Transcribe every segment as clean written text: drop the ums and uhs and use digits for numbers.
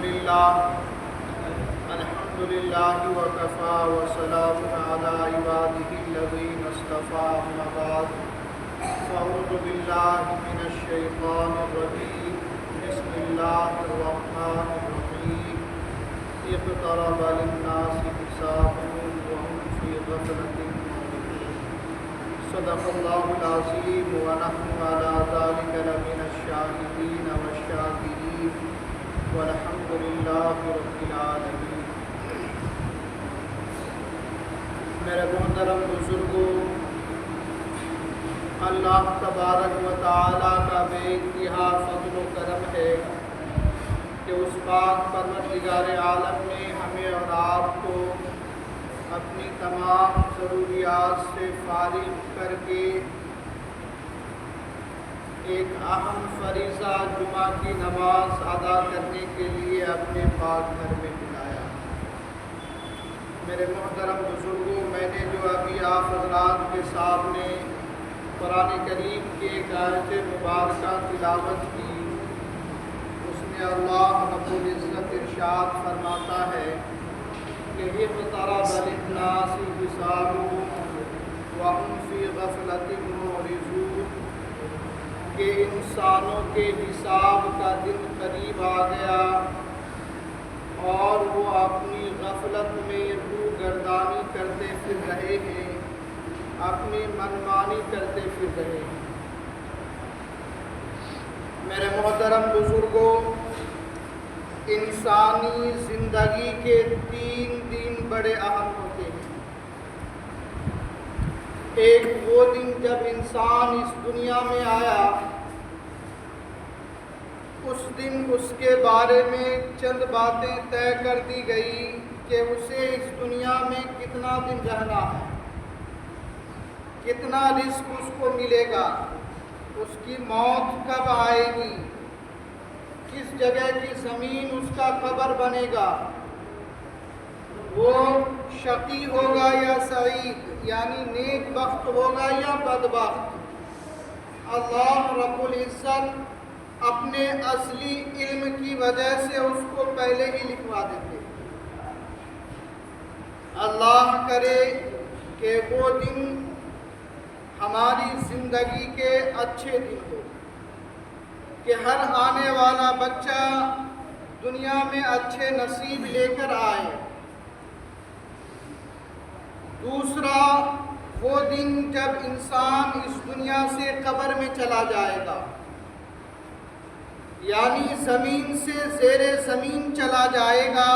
لله وكفى وسلام على عباده الذين اصطفى أما بعد فأعوذ بالله من الشيطان الرجيم بسم الله الرحمن الرحيم اقترب للناس حسابهم وهم في غفلة معرضون صدق الله العظيم ونحن على ذلك لمن الشاهدين والشاكرين والحمد لله رب العالمين۔ میرے محترم بزرگوں، اللہ تبارک و تعالیٰ کا بے انتہا فضل و کرم ہے کہ اس پاک پروردگار عالم نے ہمیں اور آپ کو اپنی تمام ضروریات سے فارغ کر کے ایک اہم فریضہ جمعہ کی نماز ادا کرنے کے لیے اپنے پاک گھر میں بلایا۔ میرے محترم بزرگوں، میں نے جو ابھی آپ حضرات کے سامنے قرآن کریم کی ایک آیت مبارکہ تلاوت کی، اس میں اللہ رب العزت ارشاد فرماتا ہے کہ اقترب للناس حسابهم وهم في غفلة معرضون، کہ انسانوں کے حساب کا دن قریب آ گیا اور وہ اپنی غفلت میں روح گردانی کرتے پھر رہے ہیں، اپنی منمانی کرتے پھر رہے ہیں۔ میرے محترم بزرگوں، انسانی زندگی کے 3 دن بڑے اہم ہوتے ہیں۔ ایک وہ دن جب انسان اس دنیا میں آیا، اس دن اس کے بارے میں چند باتیں طے کر دی گئی کہ اسے اس دنیا میں کتنا دن رہنا ہے، کتنا رزق اس کو ملے گا، اس کی موت کب آئے گی، کس جگہ کی زمین اس کا قبر بنے گا، وہ شقی ہوگا یا سعید، یعنی نیک بخت ہوگا یا بدبخت۔ اللہ رب العزت اپنے اصلی علم کی وجہ سے اس کو پہلے ہی لکھوا دیتے۔ اللہ کرے کہ وہ دن ہماری زندگی کے اچھے دن ہو، کہ ہر آنے والا بچہ دنیا میں اچھے نصیب لے کر آئے۔ دوسرا، وہ دن جب انسان اس دنیا سے قبر میں چلا جائے گا، یعنی زمین سے زیر زمین چلا جائے گا۔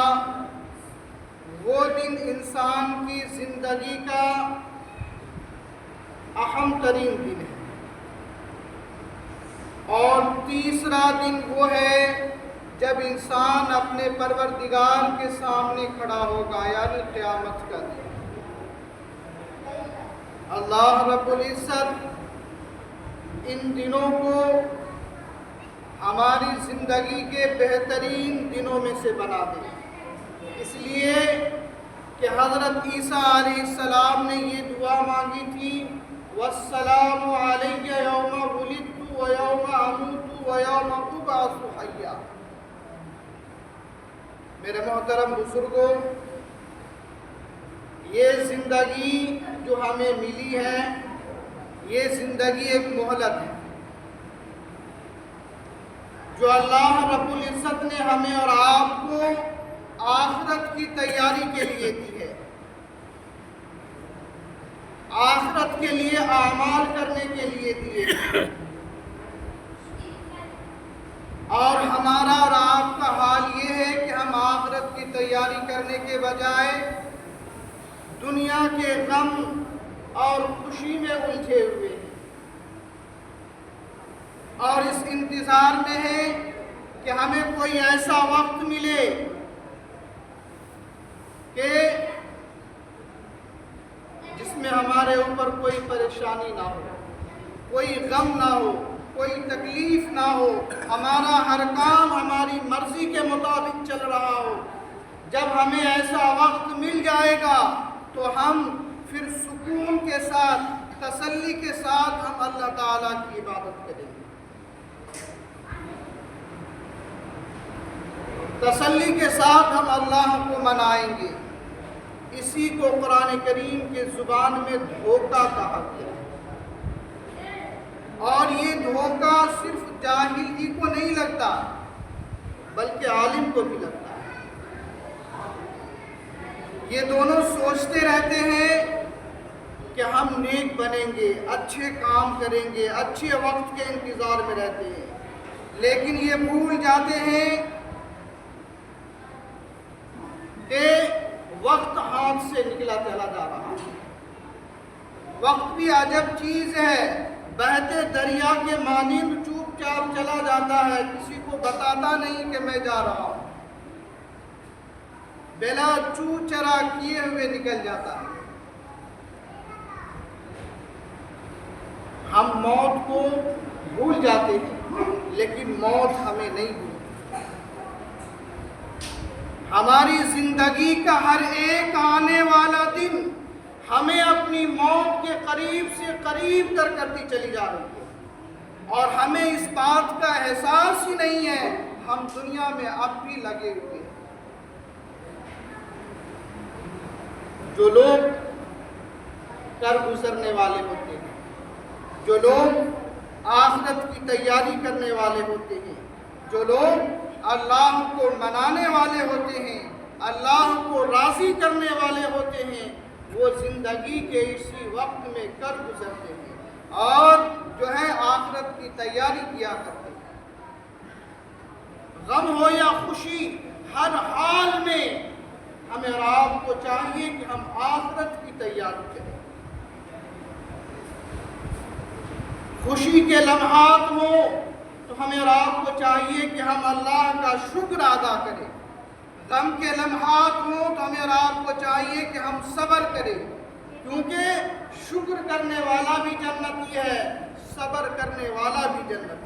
وہ دن انسان کی زندگی کا اہم ترین دن ہے۔ اور تیسرا دن وہ ہے جب انسان اپنے پروردگار کے سامنے کھڑا ہوگا، یعنی قیامت کا دن۔ اللہ رب العزت ان دنوں کو ہماری زندگی کے بہترین دنوں میں سے بنا دے، اس لیے کہ حضرت عیسیٰ علیہ السلام نے یہ دعا مانگی تھی، وَالسَّلَامُ عَلَيَّ يَوْمَ وُلِدتُّ وَيَوْمَ أَمُوتُ وَيَوْمَ أُبْعَثُ حَيًّا۔ میرے محترم بزرگوں، یہ زندگی جو ہمیں ملی ہے، یہ زندگی ایک مہلت ہے جو اللہ رب العزت نے ہمیں اور آپ کو آخرت کی تیاری کے لیے دی ہے، آخرت کے لیے اعمال کرنے کے لیے دیے ہیں۔ اور ہمارا اور آپ کا حال یہ ہے کہ ہم آخرت کی تیاری کرنے کے بجائے دنیا کے غم اور خوشی میں الجھے ہوئے ہیں، اور اس انتظار میں ہے کہ ہمیں کوئی ایسا وقت ملے کہ جس میں ہمارے اوپر کوئی پریشانی نہ ہو، کوئی غم نہ ہو، کوئی تکلیف نہ ہو، ہمارا ہر کام ہماری مرضی کے مطابق چل رہا ہو۔ جب ہمیں ایسا وقت مل جائے گا تو ہم پھر سکون کے ساتھ، تسلی کے ساتھ ہم اللہ تعالیٰ کی عبادت کریں گے۔ تسلی کے ساتھ ہم اللہ کو منائیں گے۔ اسی کو قرآن کریم کے زبان میں دھوکہ کہا گیا، اور یہ دھوکہ صرف جاہل ہی کو نہیں لگتا بلکہ عالم کو بھی لگتا ہے۔ یہ دونوں سوچتے رہتے ہیں کہ ہم نیک بنیں گے، اچھے کام کریں گے، اچھے وقت کے انتظار میں رہتے ہیں، لیکن یہ بھول جاتے ہیں کہ وقت ہاتھ سے نکلا چلا جا رہا ہے۔ وقت بھی عجب چیز ہے، بہتے دریا کے مانند چوپ چاپ چلا جاتا ہے، کسی کو بتاتا نہیں کہ میں جا رہا ہوں، بلا چو چرا کیے ہوئے نکل جاتا ہے۔ ہم موت کو بھول جاتے ہیں لیکن موت ہمیں نہیں بھولتی۔ ہماری زندگی کا ہر ایک آنے والا دن ہمیں اپنی موت کے قریب سے قریب تر کرتی چلی جا رہی ہے، اور ہمیں اس بات کا احساس ہی نہیں ہے۔ ہم دنیا میں اب بھی لگے ہوئے ہیں۔ جو لوگ کر گزرنے والے ہوتے ہیں، جو لوگ آخرت کی تیاری کرنے والے ہوتے ہیں، جو لوگ اللہ کو منانے والے ہوتے ہیں، اللہ کو راضی کرنے والے ہوتے ہیں، وہ زندگی کے اسی وقت میں کر گزرتے ہیں اور جو ہے آخرت کی تیاری کیا کرتے ہیں۔ غم ہو یا خوشی، ہر حال میں ہمیں اور آپ کو چاہیے کہ ہم آخرت کی تیاری کریں۔ خوشی کے لمحات ہوں تو ہمیں اور آپ کو چاہیے کہ ہم اللہ کا شکر ادا کریں، غم کے لمحات ہوں تو ہمیں اور آپ کو چاہیے کہ ہم صبر کریں، کیونکہ شکر کرنے والا بھی جنتی ہے، صبر کرنے والا بھی جنتی ہے۔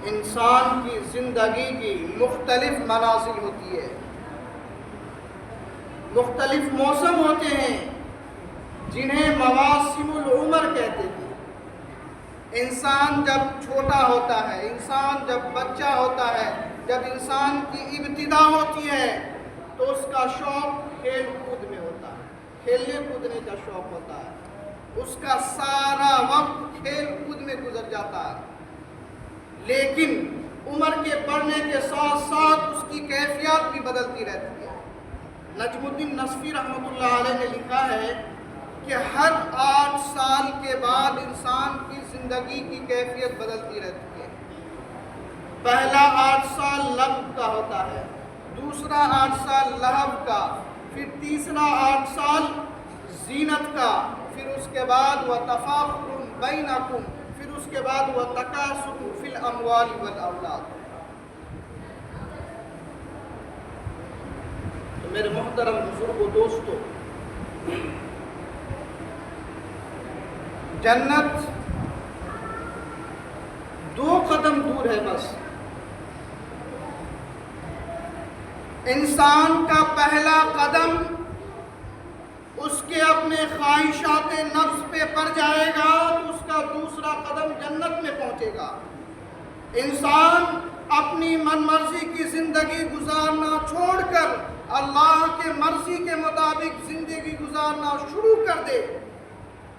انسان کی زندگی کی مختلف منازل ہوتی ہے، مختلف موسم ہوتے ہیں جنہیں مواسم العمر کہتے ہیں۔ انسان جب چھوٹا ہوتا ہے، انسان جب بچہ ہوتا ہے، جب انسان کی ابتدا ہوتی ہے تو اس کا شوق کھیل کود میں ہوتا ہے، کھیلنے کودنے کا شوق ہوتا ہے، اس کا سارا وقت کھیل کود میں گزر جاتا ہے۔ لیکن عمر کے بڑھنے کے ساتھ ساتھ اس کی کیفیات بھی بدلتی رہتی ہے۔ نجم الدین نصفی رحمۃ اللہ علیہ نے لکھا ہے کہ ہر 8 سال کے بعد انسان کی زندگی کی کیفیت بدلتی رہتی ہے۔ پہلا 8 سال لغو کا ہوتا ہے، دوسرا 8 سال لہو کا، پھر تیسرا 8 سال زینت کا، پھر اس کے بعد وَتَفَاخُرٌ بَيْنَكُمْ، پھر اس کے بعد وَتَكَاثُرٌ فِي الْأَمْوَالِ وَالْأَوْلَادِ۔ تو میرے محترم بزرگوں، دوستو، جنت 2 قدم دور ہے بس۔ انسان کا پہلا قدم اس کے اپنے خواہشات نفس پہ پڑ جائے گا تو اس کا دوسرا قدم جنت میں پہنچے گا۔ انسان اپنی من مرضی کی زندگی گزارنا چھوڑ کر اللہ کے مرضی کے مطابق زندگی گزارنا شروع کر دے،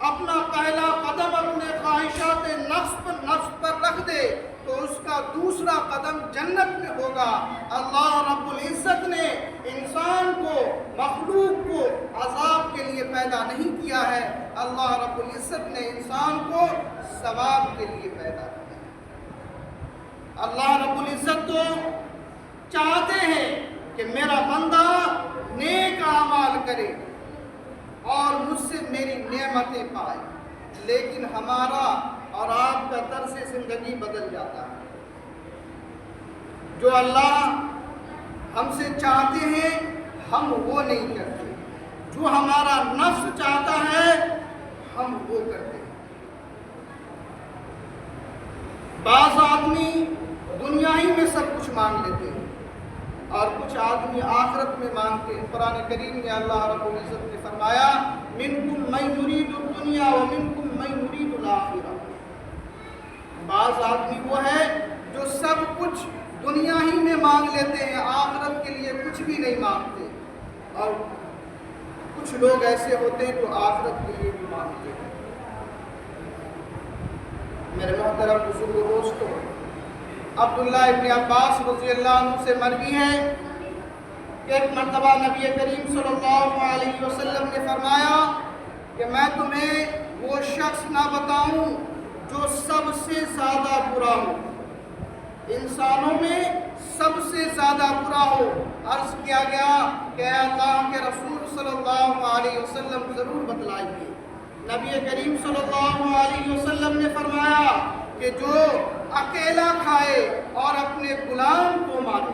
اپنا پہلا قدم اپنے خواہشات نفس پر رکھ دے تو اس کا دوسرا قدم جنت میں ہوگا۔ اللہ رب العزت نے انسان کو، مخلوق کو عذاب کے لیے پیدا نہیں کیا ہے، اللہ رب العزت نے انسان کو ثواب کے لیے پیدا کیا ہے۔ اللہ رب العزت تو چاہتے ہیں کہ میرا بندہ نیک اعمال کرے اور مجھ سے میری نعمتیں پائے، لیکن ہمارا اور آپ کا طرز زندگی بدل جاتا ہے۔ جو اللہ ہم سے چاہتے ہیں ہم وہ نہیں کرتے، جو ہمارا نفس چاہتا ہے ہم وہ کرتے ہیں۔ بعض آدمی دنیا ہی میں سب کچھ مانگ لیتے ہیں اور کچھ آدمی آخرت میں مانگتے ہیں۔ قرآن کریم میں اللہ رب العزت نے فرمایا منکم من یرید الدنیا ومنکم من یرید الآخرہ۔ بعض باز آدمی وہ ہے جو سب کچھ دنیا ہی میں مانگ لیتے ہیں، آخرت کے لیے کچھ بھی نہیں مانگتے، اور کچھ لوگ ایسے ہوتے ہیں جو آخرت کے لیے بھی مانگتے ہیں۔ میرے محترم بزرگ دوستو، عبداللہ ابن عباس رضی اللہ عنہ سے مروی ہے کہ ایک مرتبہ نبی کریم صلی اللہ علیہ وسلم نے فرمایا کہ میں تمہیں وہ شخص نہ بتاؤں جو سب سے زیادہ برا ہو، انسانوں میں سب سے زیادہ برا ہو۔ عرض کیا گیا کہ اے اللہ کے رسول صلی اللہ علیہ وسلم ضرور بتلائیے۔ نبی کریم صلی اللہ علیہ وسلم نے فرمایا کہ جو اکیلا کھائے اور اپنے غلام کو مارے۔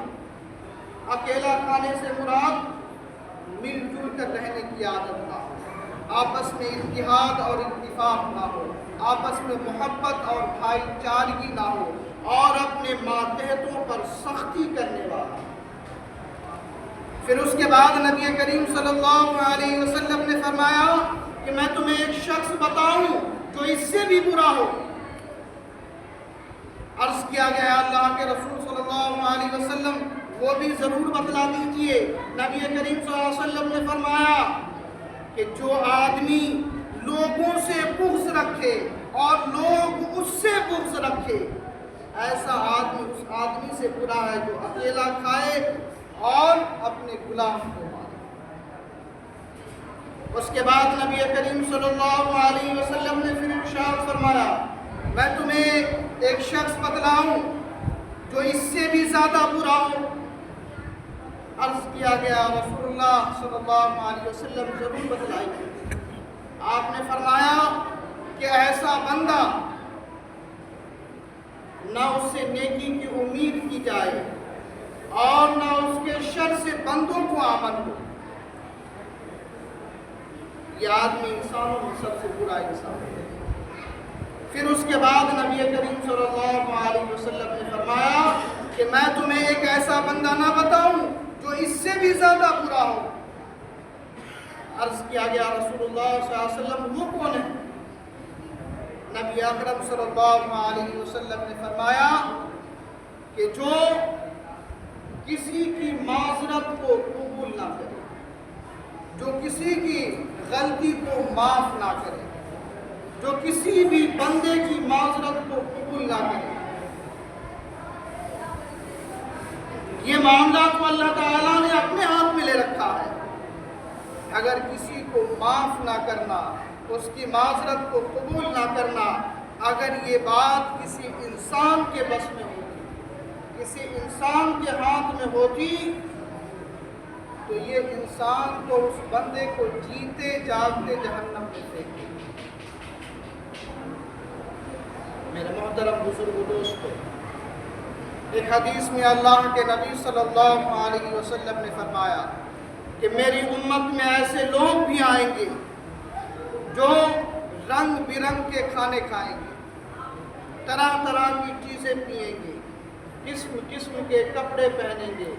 اکیلا کھانے سے مراد مل جل کر رہنے کی عادت نہ ہو، آپس میں اتحاد اور اتفاق نہ ہو، آپس میں محبت اور بھائی چارگی نہ ہو، اور اپنے ماتحتوں پر سختی کرنے والا۔ پھر اس کے بعد نبی کریم صلی اللہ علیہ وسلم نے فرمایا کہ میں تمہیں ایک شخص بتاؤں جو اس سے بھی برا ہو۔ عرض کیا گیا اللہ کے رسول صلی اللہ علیہ وسلم وہ بھی ضرور بتلا دیجئے۔ نبی کریم صلی اللہ علیہ وسلم نے فرمایا کہ جو آدمی لوگوں سے بغض رکھے اور لوگ اس سے بغض رکھے، ایسا آدمی اس آدمی سے برا ہے جو اکیلا کھائے اور اپنے غلام کو مارے۔ اس کے بعد نبی کریم صلی اللہ علیہ وسلم نے پھر ارشاد فرمایا میں تمہیں ایک شخص بتلاؤں جو اس سے بھی زیادہ برا ہو۔ عرض کیا گیا رسول اللہ صلی اللہ علیہ وسلم ضرور بتلائیے۔ آپ نے فرمایا کہ ایسا بندہ نہ اس سے نیکی کی امید کی جائے اور نہ اس کے شر سے بندوں کو امن ہو۔ یہ آدمی انسانوں میں سب سے برا انسان ہے۔ پھر اس کے بعد نبی کریم صلی اللہ علیہ وسلم نے فرمایا کہ میں تمہیں ایک ایسا بندہ نہ بتاؤں جو اس سے بھی زیادہ برا ہو۔ عرض کیا گیا رسول اللہ صلی اللہ علیہ وسلم وہ کون ہے؟ نبی اکرم صلی اللہ علیہ وسلم نے فرمایا کہ جو کسی کی معذرت کو قبول نہ کرے، جو کسی کی غلطی کو معاف نہ کرے، جو کسی بھی بندے کی معذرت کو قبول نہ کرے۔ یہ معاملہ تو اللہ تعالیٰ نے اپنے ہاتھ میں لے رکھا ہے۔ اگر کسی کو معاف نہ کرنا، اس کی معذرت کو قبول نہ کرنا، اگر یہ بات کسی انسان کے بس میں ہوتی، کسی انسان کے ہاتھ میں ہوتی، تو یہ انسان تو اس بندے کو جیتے جاگتے جہنم میں پھینک دے۔ میرے محترم بزرگ دوستو، ایک حدیث میں اللہ کے نبی صلی اللہ علیہ وسلم نے فرمایا کہ میری امت میں ایسے لوگ بھی آئیں گے جو رنگ برنگ کے کھانے کھائیں گے، طرح طرح کی چیزیں پئیں گے، قسم قسم کے کپڑے پہنیں گے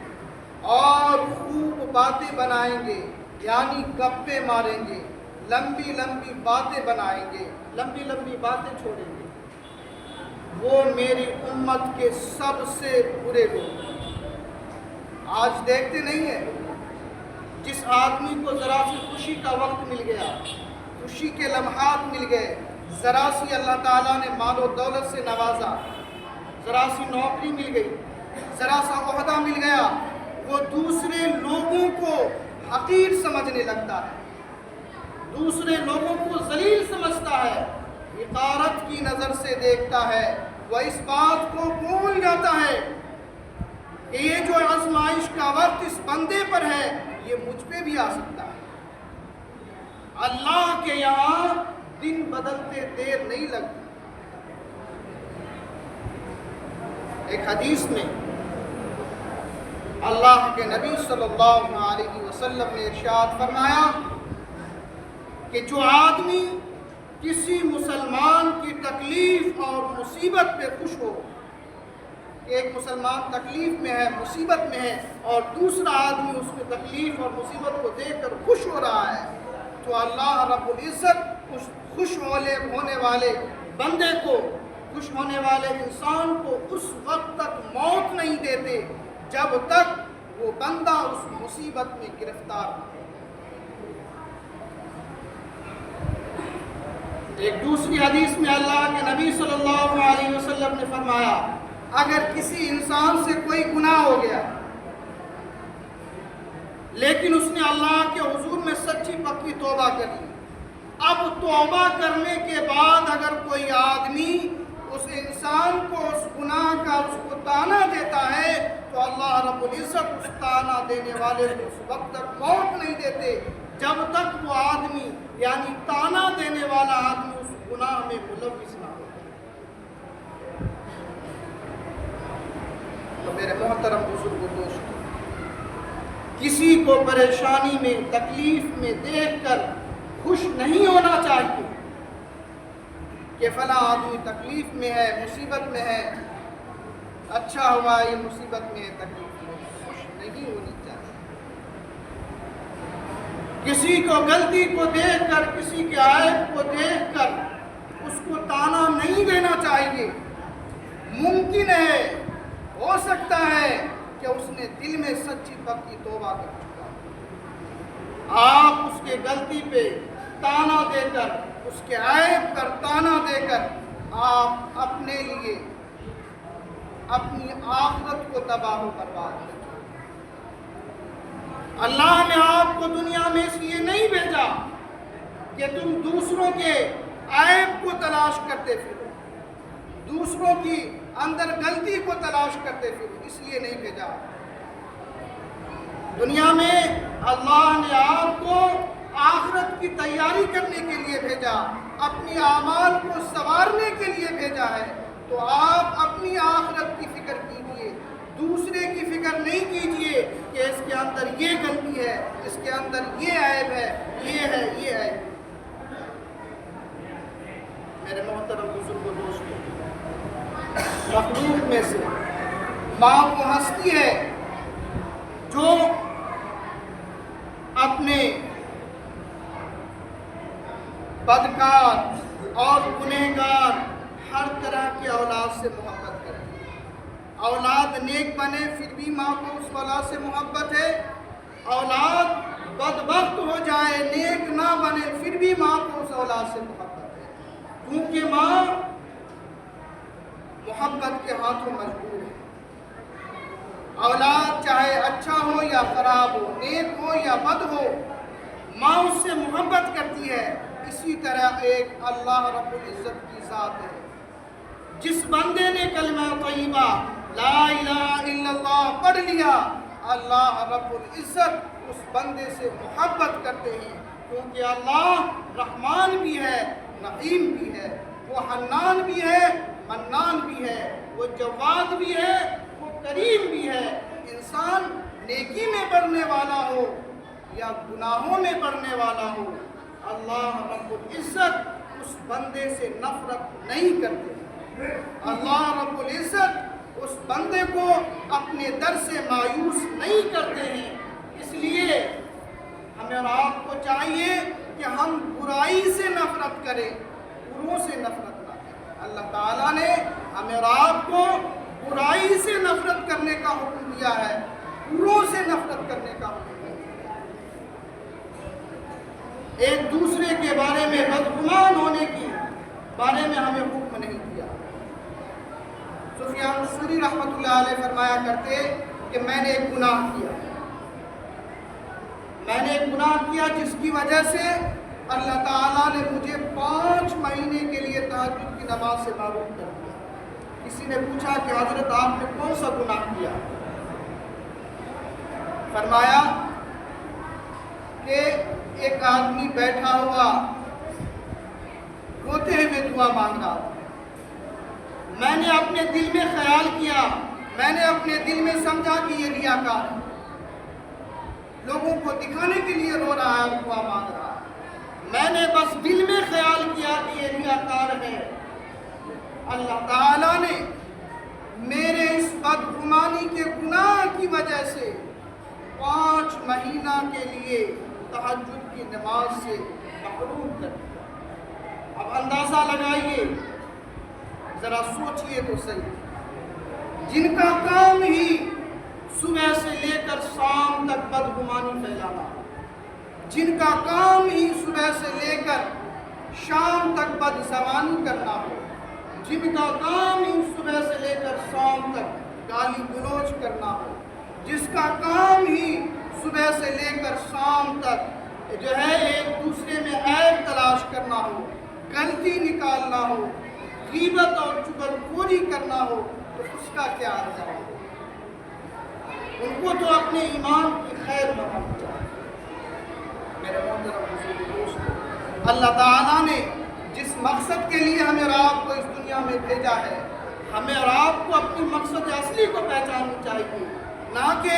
اور خوب باتیں بنائیں گے، یعنی گپے ماریں گے، لمبی لمبی باتیں بنائیں گے، لمبی لمبی باتیں چھوڑیں گے۔ وہ میری امت کے سب سے برے لوگ۔ آج دیکھتے نہیں ہیں، جس آدمی کو ذرا سی خوشی کا وقت مل گیا، خوشی کے لمحات مل گئے، ذرا سی اللہ تعالیٰ نے مال و دولت سے نوازا، ذرا سی نوکری مل گئی، ذرا سا عہدہ مل گیا، وہ دوسرے لوگوں کو حقیر سمجھنے لگتا ہے، دوسرے لوگوں کو ذلیل سمجھتا ہے، حقارت کی نظر سے دیکھتا ہے۔ وہ اس بات کو بھول جاتا ہے کہ یہ جو آزمائش کا وقت اس بندے پر ہے یہ مجھ پہ بھی آ سکتا ہے۔ اللہ کے یہاں دن بدلتے دیر نہیں لگتی۔ ایک حدیث میں اللہ کے نبی صلی اللہ علیہ وسلم نے ارشاد فرمایا کہ جو آدمی کسی مسلمان کی تکلیف اور مصیبت پہ خوش ہو، ایک مسلمان تکلیف میں ہے، مصیبت میں ہے، اور دوسرا آدمی اس کی تکلیف اور مصیبت کو دیکھ کر خوش ہو رہا ہے، تو اللہ رب العزت خوش ہونے والے بندے کو خوش ہونے والے انسان کو اس وقت تک موت نہیں دیتے جب تک وہ بندہ اس مصیبت میں گرفتار ہو۔ ایک دوسری حدیث میں اللہ کے نبی صلی اللہ علیہ وسلم نے فرمایا، اگر کسی انسان سے کوئی گناہ ہو گیا لیکن اس نے اللہ کے حضور میں سچی پکی توبہ کر لی، اب توبہ کرنے کے بعد اگر کوئی آدمی اس انسان کو اس گناہ کا اس کو تانا دیتا ہے تو اللہ رب العزت اس تانا دینے والے کو اس وقت تک موت نہیں دیتے جب تک وہ آدمی یعنی تانا دینے والا آدمی اس گناہ میں ملوث نہ ہو۔ تو میرے محترم بزرگوں دوستوں، کسی کو پریشانی میں تکلیف میں دیکھ کر خوش نہیں ہونا چاہیے کہ فلاں آدمی تکلیف میں ہے، مصیبت میں ہے، اچھا ہوا یہ مصیبت میں ہے، تکلیف میں ہے، خوش نہیں ہونی چاہیے۔ کسی کو غلطی کو دیکھ کر، کسی کے عیب کو دیکھ کر اس کو تانا نہیں دینا چاہیے۔ ممکن ہے، ہو سکتا ہے کہ اس نے دل میں سچی پکی توبہ کر چکا، آپ اس کے غلطی پہ تانا دے کر، اس کے عیب پر تانا دے کر آپ اپنے لیے اپنی آخرت کو تباہ و برباد کریں۔ اللہ نے آپ کو دنیا میں اس لیے نہیں بھیجا کہ تم دوسروں کے عیب کو تلاش کرتے پھرو، دوسروں کی اندر غلطی کو تلاش کرتے پھرو، اس لیے نہیں بھیجا۔ دنیا میں اللہ نے آپ کو آخرت کی تیاری کرنے کے لیے بھیجا، اپنی اعمال کو سنوارنے کے لیے بھیجا ہے، تو آپ اپنی آخرت کی فکر کیجئے، دوسرے کی فکر نہیں کیجئے کہ اس کے اندر یہ غلطی ہے، اس کے اندر یہ عیب ہے، یہ ہے، یہ ہے۔ میرے محترم بزرگوں دوستوں، مخلوق میں سے ماں وہ ہستی ہے جو اپنے بدکار اور گنہگار ہر طرح کی اولاد سے محبت کرتی ہے۔ اولاد نیک بنے پھر بھی ماں کو اس اولاد سے محبت ہے، اولاد بدبخت ہو جائے نیک نہ بنے پھر بھی ماں کو اس اولاد سے محبت ہے، کیونکہ ماں محبت کے ہاتھوں مجبور ہے۔ اولاد چاہے اچھا ہو یا خراب ہو، نیک ہو یا بد ہو، ماں اس سے محبت کرتی ہے۔ اسی طرح ایک اللہ رب العزت کی ذات ہے، جس بندے نے کلمہ طیبہ لا الہ الا اللہ پڑھ لیا، اللہ رب العزت اس بندے سے محبت کرتے ہیں، کیونکہ اللہ رحمان بھی ہے، رحیم بھی ہے، وہ حنان بھی ہے، منان بھی ہے، وہ جواد بھی ہے، وہ کریم بھی ہے۔ انسان نیکی میں بڑھنے والا ہو یا گناہوں میں بڑھنے والا ہو، اللہ رب العزت اس بندے سے نفرت نہیں کرتے۔ اللہ رب العزت اس بندے کو اپنے در سے مایوس نہیں کرتے ہیں۔ اس لیے ہمیں اور آپ کو چاہیے کہ ہم برائی سے نفرت کریں، بروں سے نفرت نہ کریں۔ اللہ تعالیٰ نے ہمیں اور آپ کو برائی سے نفرت کرنے کا حکم دیا ہے، بروں سے نفرت کرنے کا حکم دیا ہے۔ ایک دوسرے کے بارے میں بدگمان ہونے کی بارے میں ہمیں حکم نہیں دیا۔ سفیان الثوری رحمۃ اللہ علیہ فرمایا کرتے کہ میں نے ایک گناہ کیا جس کی وجہ سے اللہ تعالیٰ نے مجھے 5 مہینے کے لیے تہجد کی نماز سے محروم کر دیا۔ کسی نے پوچھا کہ حضرت آپ نے کون سا گناہ کیا؟ فرمایا کہ ایک آدمی بیٹھا ہوا روتے ہوئے دعا مانگ رہا تھا، میں نے اپنے دل میں خیال کیا، میں نے اپنے دل میں سمجھا کہ یہ ریاکار ہے، لوگوں کو دکھانے کے لیے رو رہا ہے، دعا مانگ رہا ہے، میں نے بس دل میں خیال کیا کہ یہ ریاکار ہے۔ اللہ تعالیٰ نے میرے اس بدگمانی کے گناہ کی وجہ سے 5 مہینہ کے لیے تہجد کی نماز سے محروم کر دیا۔ اب اندازہ لگائیے ذرا سوچئے تو صحیح، جن کا کام ہی صبح سے لے کر شام تک بدگمانی پھیلانا، جن کا کام ہی صبح سے لے کر شام تک بدزبانی کرنا ہو، جن کا کام ہی صبح سے لے کر شام تک گالی گلوچ کرنا ہو، جس کا کام ہی صبح سے لے کر شام تک جو ہے ایک دوسرے میں عیب تلاش کرنا ہو، غلطی نکالنا ہو، غیبت اور چغلخوری کرنا ہو، تو اس کا کیا انجام ہو؟ ان کو تو اپنے ایمان کی خیر بنانا چاہیے۔ میرے محترم بزرگ دوستو، اللہ تعالیٰ نے جس مقصد کے لیے ہمیں اور آپ کو اس دنیا میں بھیجا ہے، ہمیں اور آپ کو اپنی مقصد اصلی کو پہچاننا چاہیے، نہ کہ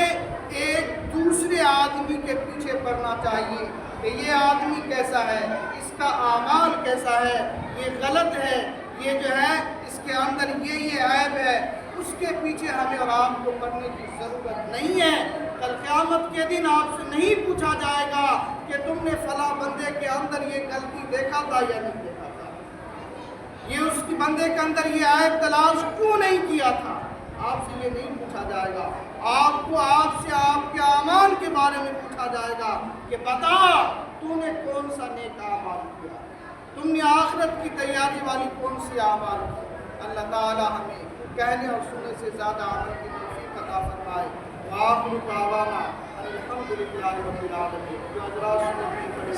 ایک دوسرے آدمی کے پیچھے پڑنا چاہیے کہ یہ آدمی کیسا ہے، اس کا اعمال کیسا ہے، یہ غلط ہے، یہ جو ہے اس کے اندر یہ عیب ہے، اس کے پیچھے ہمیں اور آپ کو پڑھنے کی ضرورت نہیں ہے۔ کل قیامت کے دن آپ سے نہیں پوچھا جائے گا کہ تم نے فلاں بندے کے اندر یہ غلطی دیکھا تھا یا نہیں دیکھا تھا، یہ اس کی بندے کے اندر یہ عیب تلاش کیوں نہیں کیا تھا، آپ سے یہ نہیں پوچھا جائے گا۔ آپ کو آپ سے آپ کے اعمال کے بارے میں پوچھا جائے گا کہ بتا تو نے کون سا نیک اعمال کیا، تم نے آخرت کی تیاری والی کون سی اعمال کی۔ اللہ تعالی ہمیں کہنے اور سننے سے زیادہ عمل کی توفیق عطا فرمائے۔ وآخر دعوانا الحمدللہ رب العالمین۔ جو حضرات سنت میں